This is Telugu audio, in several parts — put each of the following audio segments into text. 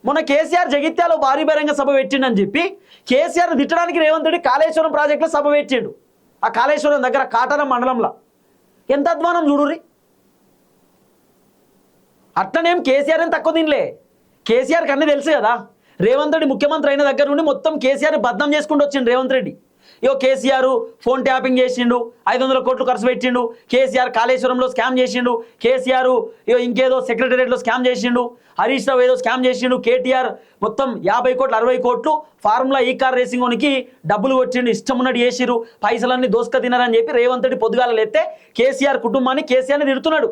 మొన్న కేసీఆర్ జగిత్యాలో భారీ బహిరంగ సభ పెట్టిండని చెప్పి కేసీఆర్ తిట్టడానికి రేవంత్ రెడ్డి కాళేశ్వరం ప్రాజెక్టులో సభ పెట్టిండు. ఆ కాళేశ్వరం దగ్గర కాటరం మండలంలో ఎంత అధ్వానం చూడుర్రి. అట్లనేం కేసీఆర్ అని తక్కువ తినలే. కేసీఆర్కి అన్నీ తెలుసు కదా. రేవంత్ రెడ్డి ముఖ్యమంత్రి అయిన దగ్గర నుండి మొత్తం కేసీఆర్ బద్నాం చేసుకుంటూ వచ్చిండు రేవంత్ రెడ్డి. ఇగో కేసీఆర్ ఫోన్ ట్యాపింగ్ చేసిండు, 500 కోట్లు ఖర్చు పెట్టిండు, కేసీఆర్ కాళేశ్వరంలో స్కామ్ చేసిండు, కేసీఆర్ ఇగో ఇంకేదో సెక్రటేరియట్లో స్కామ్ చేసిండు, హరీష్ రావు ఏదో స్కామ్ చేసిండు, కేటీఆర్ మొత్తం 50 కోట్లు 60 కోట్లు ఫార్ములా ఈ కార్ రేసింగ్ ఓనికి డబ్బులు కొట్టిండు, ఇష్టం ఉన్నట్టు చేసిరు, పైసలన్నీ దోసుక తినారని చెప్పి రేవంత్ రెడ్డి పొద్దుగాల లేస్తే కేసీఆర్ కుటుంబాన్ని కేసీఆర్ని తిడుతున్నాడు.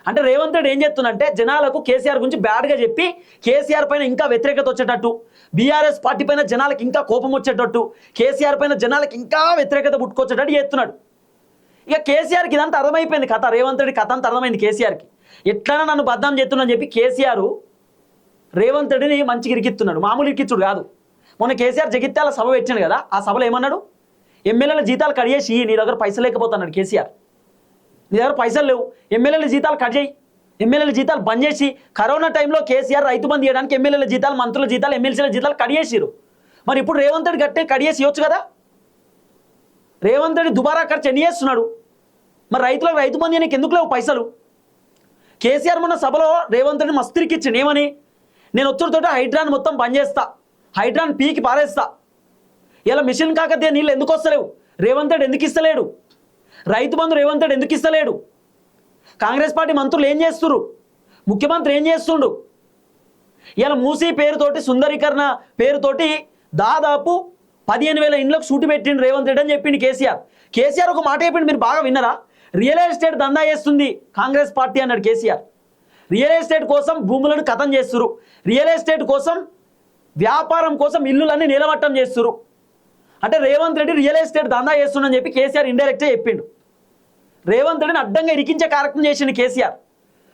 అంటే రేవంత్ రెడ్డి ఏం చెప్తుందంటే జనాలకు కేసీఆర్ గురించి బ్యాడ్గా చెప్పి కేసీఆర్ పైన ఇంకా వ్యతిరేకత వచ్చేటట్టు, బీఆర్ఎస్ పార్టీ పైన జనాలకు ఇంకా కోపం వచ్చేటట్టు, కేసీఆర్ పైన జనాలకు ఇంకా వ్యతిరేకత పుట్టుకొచ్చేటట్టు చేస్తున్నాడు. ఇక కేసీఆర్కి ఇదంతా అర్థమైపోయింది కథ. రేవంత్ రెడ్డి కథ అంతా అర్థమైంది కేసీఆర్కి. ఎట్లైనా నన్ను బద్నాం చేస్తున్నాను చెప్పి కేసీఆర్ రేవంత్ రెడ్డిని మంచిగా ఇరికిస్తున్నాడు. మామూలు ఇరికిచ్చుడు కాదు. మొన్న కేసీఆర్ జగిత్యాల సభ పెట్టాను కదా, ఆ సభలో ఏమన్నాడు? ఎమ్మెల్యేల జీతాలు కడిగేసి నీ దగ్గర పైసలు లేకపోతున్నాడు కేసీఆర్. నీ దగ్గర పైసలు లేవు, ఎమ్మెల్యేల జీతాలు కట్ చేయి, ఎమ్మెల్యేల జీతాలు బంద్ చేసి కరోనా టైంలో కేసీఆర్ రైతు బంద్ చేయడానికి ఎమ్మెల్యేల జీతాలు, మంత్రుల జీతాలు, ఎమ్మెల్సీల జీతాలు కడిగేసిరు. మరి ఇప్పుడు రేవంత్ రెడ్డి గట్టే కడిగేసి ఇవ్వచ్చు కదా. రేవంత్ రెడ్డి దుబారా ఖర్చు ఎన్ని చేస్తున్నాడు? మరి రైతులకు రైతు బంద్ చేయడానికి ఎందుకు లేవు పైసలు? కేసీఆర్ మొన్న సభలో రేవంత్ రెడ్డి మస్తిరికిచ్చిండు. ఏమని? నేను ఒత్తుడితో హైడ్రాన్ మొత్తం బంద్ చేస్తా, హైడ్రాన్ పీకి పారేస్తా. ఇలా మిషన్ కాకతే నీళ్ళు ఎందుకు వస్తలేవు? రేవంత్ రెడ్డి ఎందుకు ఇస్తలేడు? రైతు బంధు రేవంత్ రెడ్డి ఎందుకు ఇస్తలేడు? కాంగ్రెస్ పార్టీ మంత్రులు ఏం చేస్తున్నారు? ముఖ్యమంత్రి ఏం చేస్తుండు? ఇలా మూసీ పేరుతోటి, సుందరీకరణ పేరుతోటి దాదాపు 15,000 ఇండ్లకు సూటి పెట్టిండు రేవంత్ రెడ్డి అని చెప్పిండు కేసీఆర్. కేసీఆర్ ఒక మాట చెప్పిండు, మీరు బాగా విన్నరా? రియల్ ఎస్టేట్ దందా చేస్తుంది కాంగ్రెస్ పార్టీ అన్నాడు కేసీఆర్. రియల్ ఎస్టేట్ కోసం భూములను కథం చేస్తున్నారు, రియల్ ఎస్టేట్ కోసం వ్యాపారం కోసం ఇల్లులన్నీ నిలబట్టం చేస్తున్నారు. అంటే రేవంత్ రెడ్డి రియల్ ఎస్టేట్ దందా చేస్తుండని చెప్పి కేసీఆర్ ఇండైరెక్ట్గా చెప్పిండు. రేవంత్ రెడ్డిని అడ్డంగా ఇరికించే కార్యక్రమం చేసిండు కేసీఆర్.